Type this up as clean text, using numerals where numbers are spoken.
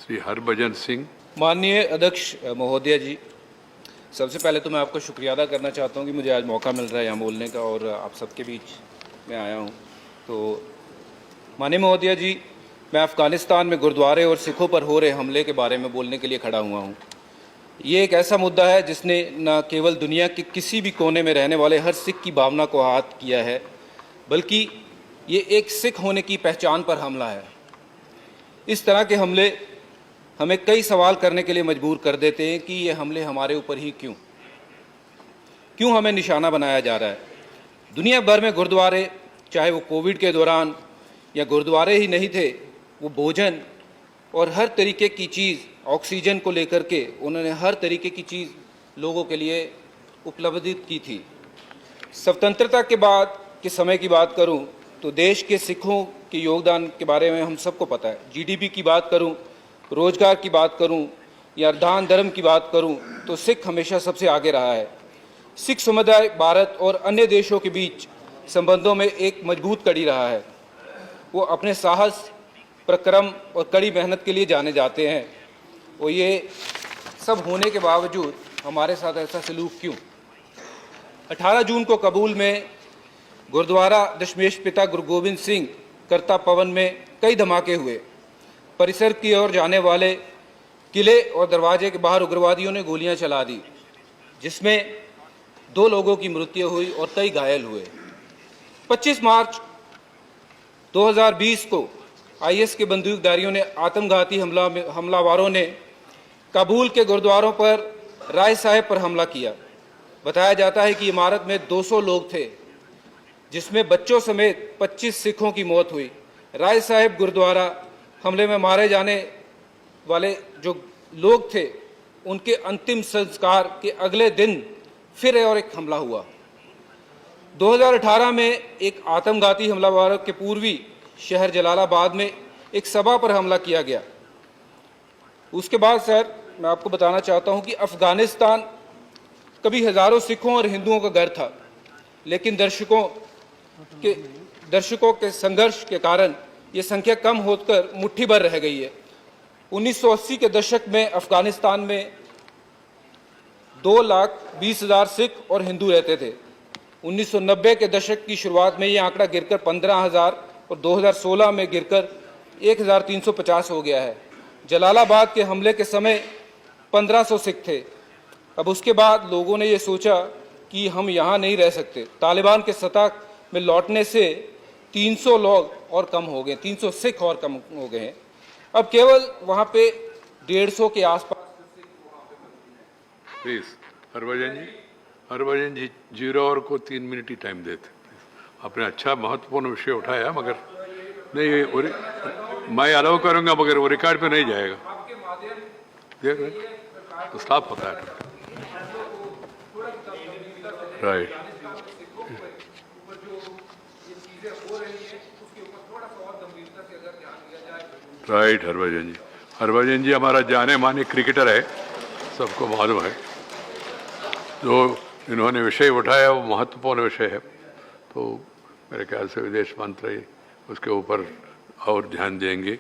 श्री हरभजन सिंह। माननीय अध्यक्ष महोदय जी, सबसे पहले तो मैं आपको शुक्रिया अदा करना चाहता हूं कि मुझे आज मौका मिल रहा है यहाँ बोलने का और आप सबके बीच में आया हूं। तो माननीय महोदय जी, मैं अफ़गानिस्तान में गुरुद्वारे और सिखों पर हो रहे हमले के बारे में बोलने के लिए खड़ा हुआ हूँ। ये एक ऐसा मुद्दा है जिसने न केवल दुनिया के किसी भी कोने में रहने वाले हर सिख की भावना को आहत किया है, बल्कि ये एक सिख होने की पहचान पर हमला है। इस तरह के हमले हमें कई सवाल करने के लिए मजबूर कर देते हैं कि ये हमले हमारे ऊपर ही क्यों हमें निशाना बनाया जा रहा है। दुनिया भर में गुरुद्वारे, चाहे वो कोविड के दौरान या गुरुद्वारे ही नहीं थे, वो भोजन और हर तरीके की चीज़, ऑक्सीजन को लेकर के उन्होंने हर तरीके की चीज़ लोगों के लिए उपलब्धित की थी। स्वतंत्रता के बाद के समय की बात करूं तो देश के सिखों के योगदान के बारे में हम सबको पता है। जीडीपी की बात करूं, रोजगार की बात करूं या दान धर्म की बात करूं तो सिख हमेशा सबसे आगे रहा है। सिख समुदाय भारत और अन्य देशों के बीच संबंधों में एक मजबूत कड़ी रहा है। वो अपने साहस, पराक्रम और कड़ी मेहनत के लिए जाने जाते हैं। और ये सब होने के बावजूद हमारे साथ ऐसा सलूक क्यों? 18 जून को काबुल में गुरुद्वारा दशमेश पिता गुरु गोबिंद सिंह करता पवन में कई धमाके हुए। परिसर की ओर जाने वाले किले और दरवाजे के बाहर उग्रवादियों ने गोलियां चला दी, जिसमें 2 लोगों की मृत्यु हुई और कई घायल हुए। 25 मार्च 2020 को आईएस के बंदूकधारियों ने आत्मघाती हमलावरों ने काबुल के गुरुद्वारों पर राय साहेब पर हमला किया। बताया जाता है कि इमारत में 200 लोग थे, जिसमें बच्चों समेत 25 सिखों की मौत हुई। राय साहेब गुरुद्वारा हमले में मारे जाने वाले जो लोग थे, उनके अंतिम संस्कार के अगले दिन फिर और एक हमला हुआ। 2018 में एक आत्मघाती हमलावर के पूर्वी शहर जलालाबाद में एक सभा पर हमला किया गया। उसके बाद सर, मैं आपको बताना चाहता हूं कि अफगानिस्तान कभी हजारों सिखों और हिंदुओं का घर था, लेकिन दर्शकों के संघर्ष के कारण ये संख्या कम होकर मुट्ठी भर रह गई है। 1980 के दशक में अफगानिस्तान में 2,20,000 सिख और हिंदू रहते थे। 1990 के दशक की शुरुआत में ये आंकड़ा गिरकर 15,000 और 2016 में गिरकर 1,350 हो गया है। जलालाबाद के हमले के समय 1,500 सिख थे। अब उसके बाद लोगों ने ये सोचा कि हम यहाँ नहीं रह सकते। तालिबान के सत्ता में लौटने से 300 लोग और कम हो गए, 300 सिख और कम हो गए हैं। अब केवल वहाँ पे 150 के आसपास। प्लीज हरभजन जी 0 और को 3 मिनट ही टाइम देते। आपने अच्छा महत्वपूर्ण विषय उठाया, मगर नहीं मैं अलाउ करूंगा, मगर वो रिकॉर्ड पे नहीं जाएगा। देख रहे तो स्टॉप होता है। Right right. हरभजन जी हमारा जाने माने क्रिकेटर है, सबको मालूम है। जो इन्होंने विषय उठाया वो महत्वपूर्ण विषय है, तो मेरे ख्याल से विदेश मंत्री उसके ऊपर और ध्यान देंगे।